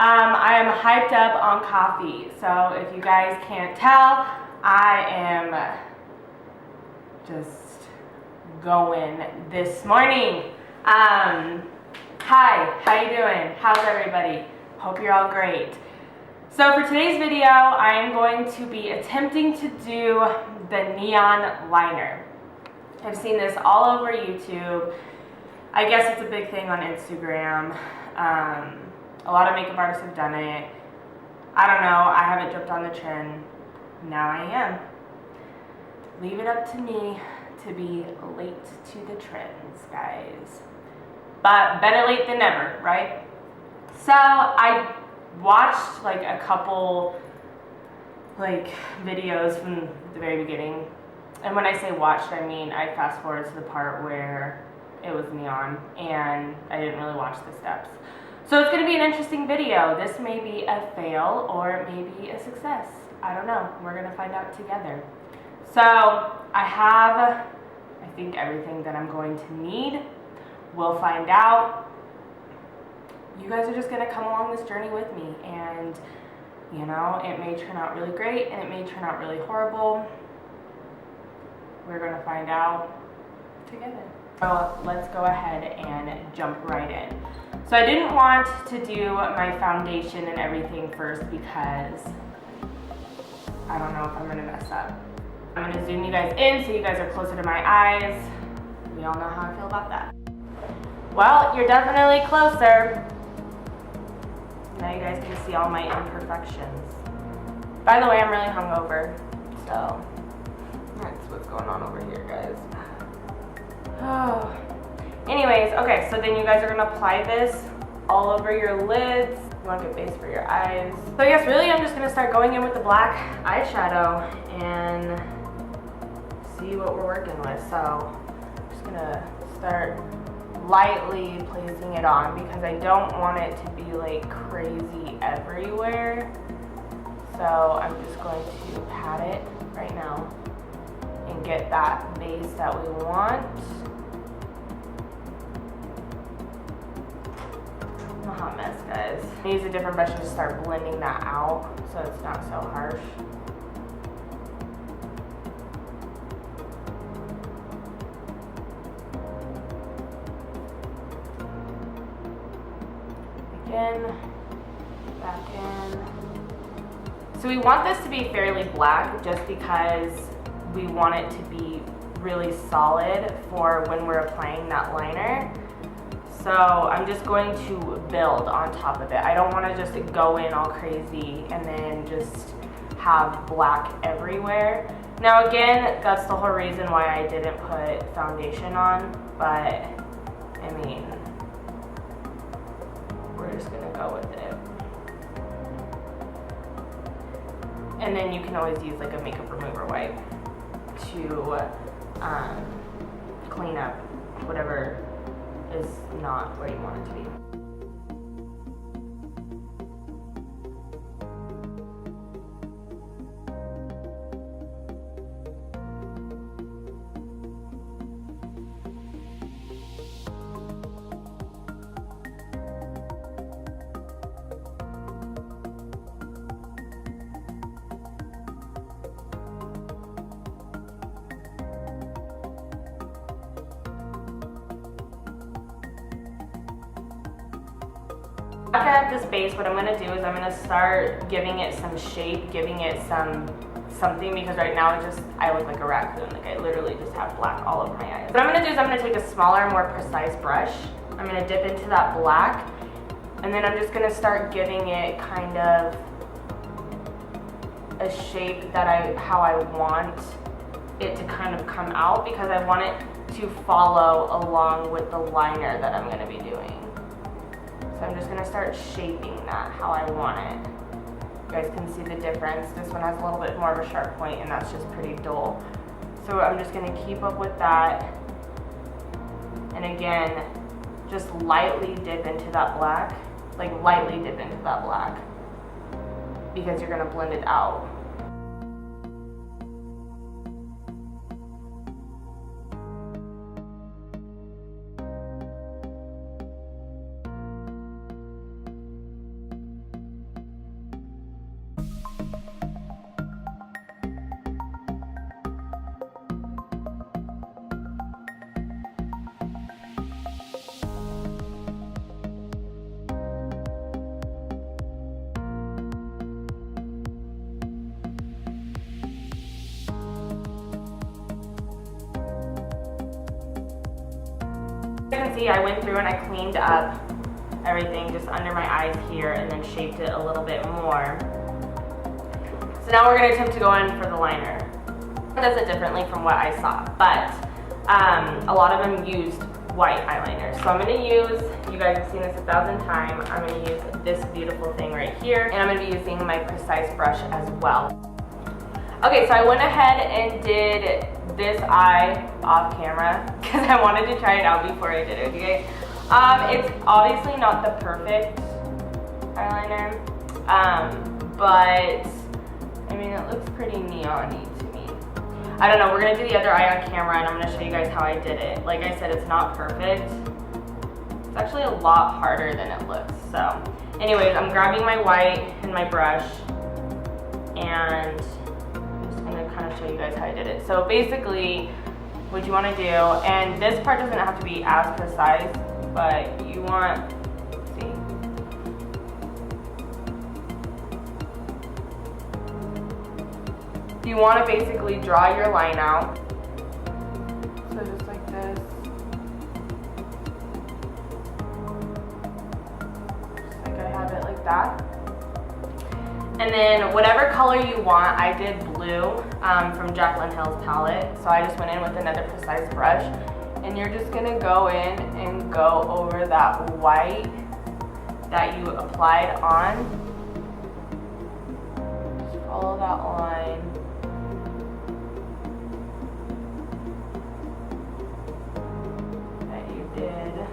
I am hyped up on coffee. So if you guys can't tell, I am just going this morning. Hi, how you doing? How's everybody? Hope you're all great. So for today's video, I am going to be attempting to do the neon liner. I've seen this all over YouTube. I guess it's a big thing on Instagram. A lot of makeup artists have done it. I don't know, I haven't jumped on the trend. Now I am. Leave it up to me to be late to the trends, guys. But better late than never, right? So I watched like a couple videos from the very beginning. And when I say watched, I mean I fast forward to the part where it was neon and I didn't really watch the steps. So it's going to be an interesting video. This may be a fail or it may be a success. I don't know. We're going to find out together. So I have, I think, everything that I'm going to need. We'll find out. You guys are just going to come along this journey with me. And, you know, it may turn out really great and it may turn out really horrible. We're going to find out together. So let's go ahead and jump right in. So I didn't want to do my foundation and everything first because I don't know if I'm gonna mess up. I'm gonna zoom you guys in so you guys are closer to my eyes. We all know how I feel about that. Well, you're definitely closer. Now you guys can see all my imperfections. By the way, I'm really hungover, so that's what's going on over here, guys. Oh. Anyways, okay, so then you guys are gonna apply this all over your lids. You want to get base for your eyes. So I guess really I'm just gonna start going in with the black eyeshadow and see what we're working with. So I'm just gonna start lightly placing it on because I don't want it to be like crazy everywhere. So I'm just going to pat it right now and get that base that we want. I'm a hot mess, guys. I use a different brush to start blending that out so it's not so harsh. Again, back in. So we want this to be fairly black just because we want it to be really solid for when we're applying that liner. So I'm just going to build on top of it. I don't want to just go in all crazy and then just have black everywhere. Now again, that's the whole reason why I didn't put foundation on, but I mean, we're just gonna go with it. And then you can always use like a makeup remover wipe to clean up whatever is not where you want it to be. After I have this base, what I'm going to do is I'm going to start giving it some shape, giving it something, because right now I look like a raccoon. Like I literally just have black all over my eyes. What I'm going to do is I'm going to take a smaller, more precise brush. I'm going to dip into that black, and then I'm just going to start giving it kind of a shape that how I want it to kind of come out, because I want it to follow along with the liner that I'm going to be doing. So I'm just going to start shaping that how I want it. You guys can see the difference. This one has a little bit more of a sharp point and that's just pretty dull. So I'm just going to keep up with that. And again, just lightly dip into that black. Like lightly dip into that black. Because you're going to blend it out. can see, I went through and I cleaned up everything just under my eyes here and then shaped it a little bit more. So now we're going to attempt to go in for the liner. It does it differently from what I saw, but a lot of them used white eyeliner. So I'm going to use, you guys have seen this 1,000 times, I'm going to use this beautiful thing right here, and I'm going to be using my precise brush as well. Okay, so I went ahead and did this eye off camera because I wanted to try it out before I did it, okay? It's obviously not the perfect eyeliner, but I mean, it looks pretty neon-y to me. I don't know, we're gonna do the other eye on camera and I'm gonna show you guys how I did it. Like I said, it's not perfect. It's actually a lot harder than it looks. So anyways, I'm grabbing my white and my brush and I'm just gonna kind of show you guys how I did it. So basically, what you wanna do, and this part doesn't have to be as precise, but you want, see, you want to basically draw your line out. So just like this. Just like I have it like that. And then whatever color you want, I did blue from Jaclyn Hill's palette. So I just went in with another precise brush. And you're just gonna go in and go over that white that you applied on. Just follow that line. That you did.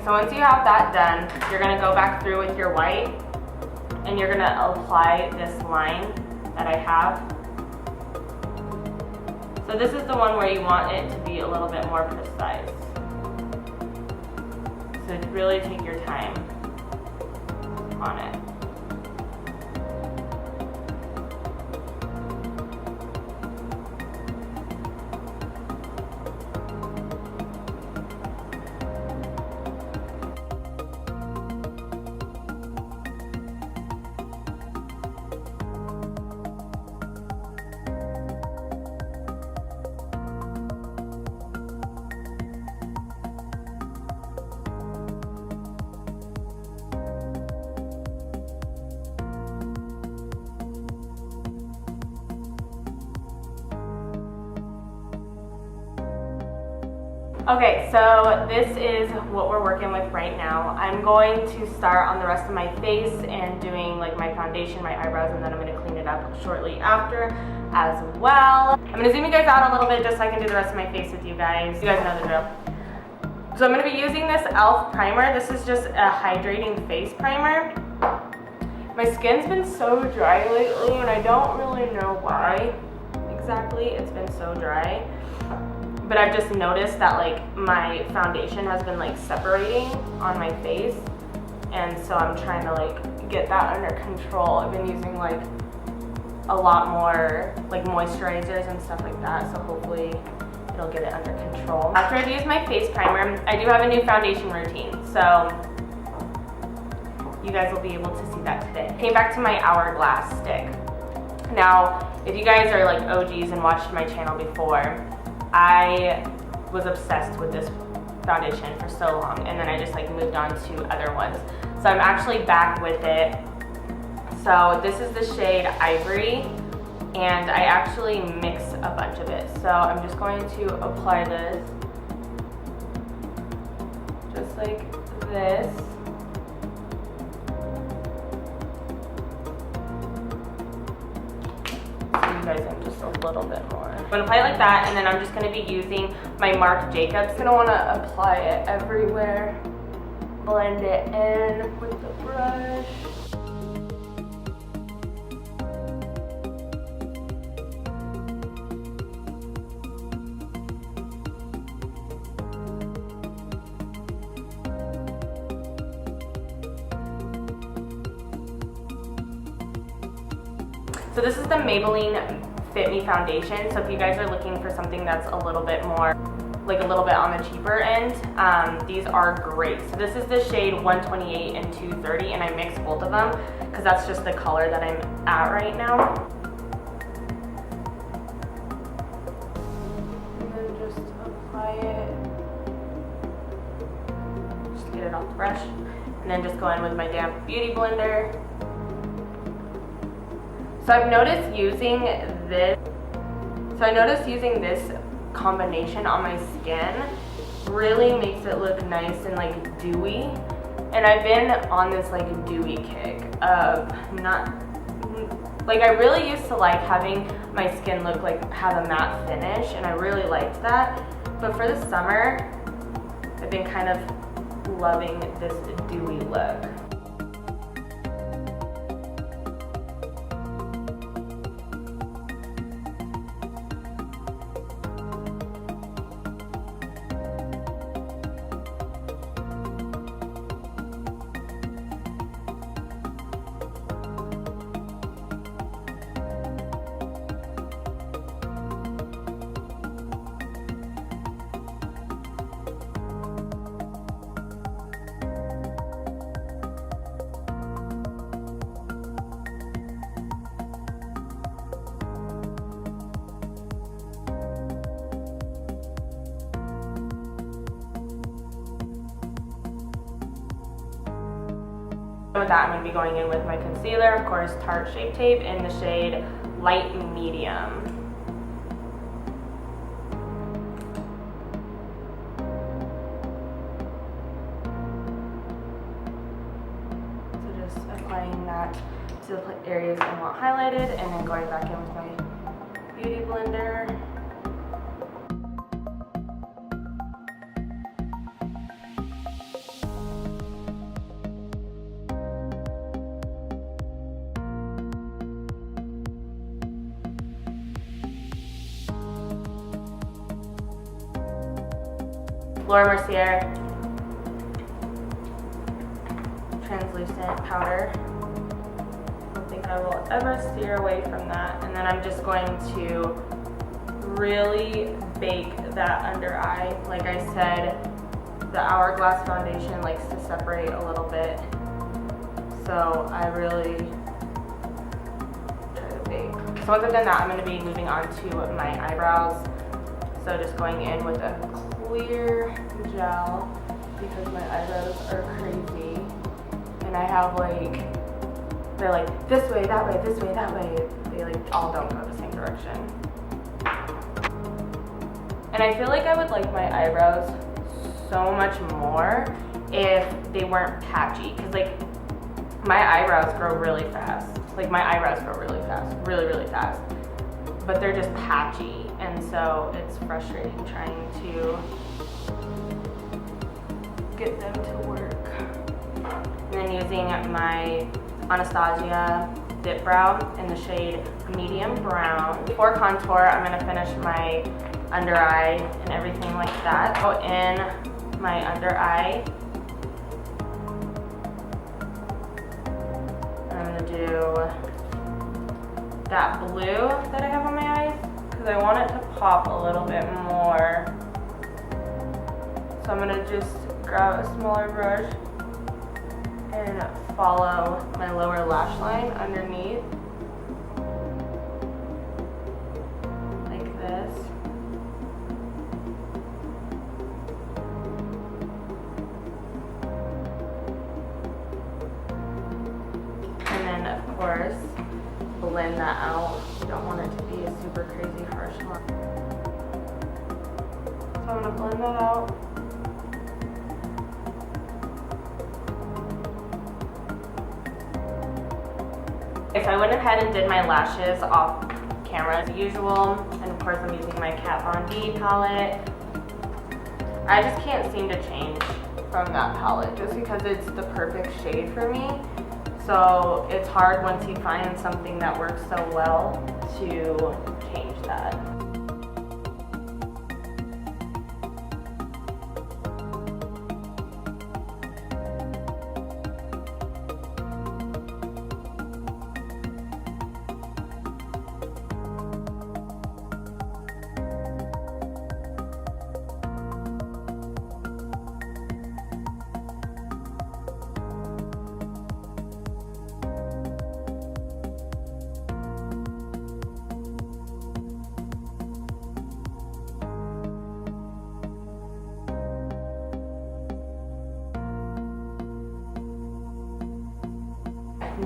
So once you have that done, you're gonna go back through with your white and you're gonna apply this line that I have. So this is the one where you want it to be a little bit more precise. So really take your time on it. Okay, so this is what we're working with right now. I'm going to start on the rest of my face and doing like my foundation, my eyebrows, and then I'm going to clean it up shortly after as well. I'm going to zoom you guys out a little bit just so I can do the rest of my face with you guys. You guys know the drill. So I'm going to be using this e.l.f. primer. This is just a hydrating face primer. My skin's been so dry lately and I don't really know why exactly it's been so dry. But I've just noticed that like my foundation has been like separating on my face, and so I'm trying to like get that under control. I've been using like a lot more like moisturizers and stuff like that, so hopefully it'll get it under control. After I've used my face primer, I do have a new foundation routine, so you guys will be able to see that today. Came back to my hourglass stick. Now, if you guys are like OGs and watched my channel before, I was obsessed with this foundation for so long, and then I just like moved on to other ones. So I'm actually back with it. So this is the shade Ivory, and I actually mix a bunch of it. So I'm just going to apply this, just like this. You guys in just a little bit more. I'm gonna apply it like that, and then I'm just gonna be using my Marc Jacobs. Gonna wanna apply it everywhere. Blend it in with the brush. So this is the Maybelline Fit Me foundation. So if you guys are looking for something that's a little bit more like a little bit on the cheaper end. These are great. So this is the shade 128 and 230, and I mixed both of them because that's just the color that I'm at right now. And then just apply it. Just get it off the brush. And then just go in with my damp beauty blender. So I've noticed using this. Combination on my skin really makes it look nice and like dewy, and I've been on this like dewy kick of not like, I really used to like having my skin look like have a matte finish, and I really liked that, but for the summer I've been kind of loving this dewy look. With that, I'm going to be going in with my concealer, of course, Tarte Shape Tape in the shade Light Medium. So just applying that to the areas I want highlighted, and then going back in with my beauty blender. Laura Mercier translucent powder. I don't think I will ever steer away from that. And then I'm just going to really bake that under eye. Like I said, the Hourglass foundation likes to separate a little bit, so I really try to bake. So once I've done that, I'm going to be moving on to my eyebrows. So just going in with a clear gel because my eyebrows are crazy, and I have like, they're like this way, that way, this way, that way. They like all don't go the same direction. And I feel like I would like my eyebrows so much more if they weren't patchy, because like my eyebrows grow really fast. Like my eyebrows grow really fast, really fast, but they're just patchy, and so it's frustrating trying to get them to work. And then using my Anastasia Dip Brow in the shade Medium Brown. For contour, I'm going to finish my under eye and everything like that. Go in my under eye. I'm going to do that blue that I have on my eyes because I want it to pop a little bit more. So I'm going to just grab a smaller brush and follow my lower lash line underneath like this. And then of course blend that out. You don't want it to be a super crazy harsh line. So I'm going to blend that out. So I went ahead and did my lashes off camera as usual, and of course I'm using my Kat Von D palette. I just can't seem to change from that palette just because it's the perfect shade for me. So it's hard once you find something that works so well to change that.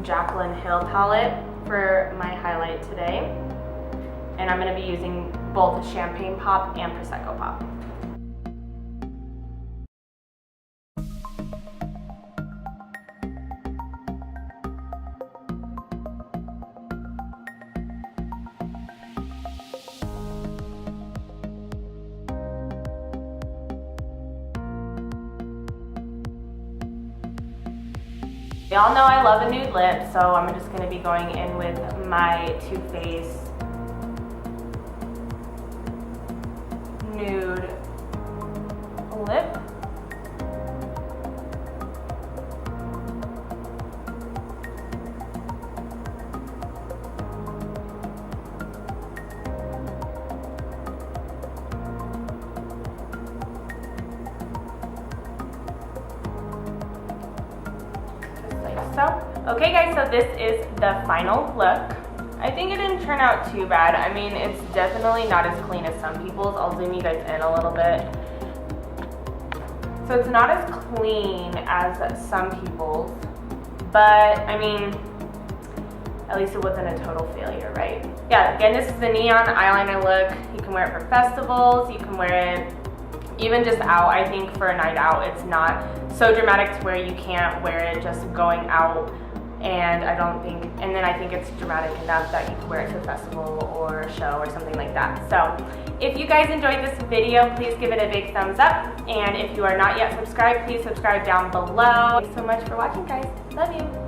Jaclyn Hill palette for my highlight today. And I'm going to be using both Champagne Pop and Prosecco Pop. Y'all know I love a nude lip, so I'm just going to be going in with my Too Faced nude lip. So, okay guys, so this is the final look. I think it didn't turn out too bad. I mean, it's definitely not as clean as some people's. I'll zoom you guys in a little bit. So it's not as clean as some people's, but I mean, at least it wasn't a total failure, right? Yeah, again, this is the neon eyeliner look. You can wear it for festivals, you can wear it even just out. I think for a night out, it's not so dramatic to where you can't wear it just going out, and then I think it's dramatic enough that you can wear it to a festival or a show or something like that. So if you guys enjoyed this video, please give it a big thumbs up, and if you are not yet subscribed, please subscribe down below. Thanks so much for watching, guys. Love you.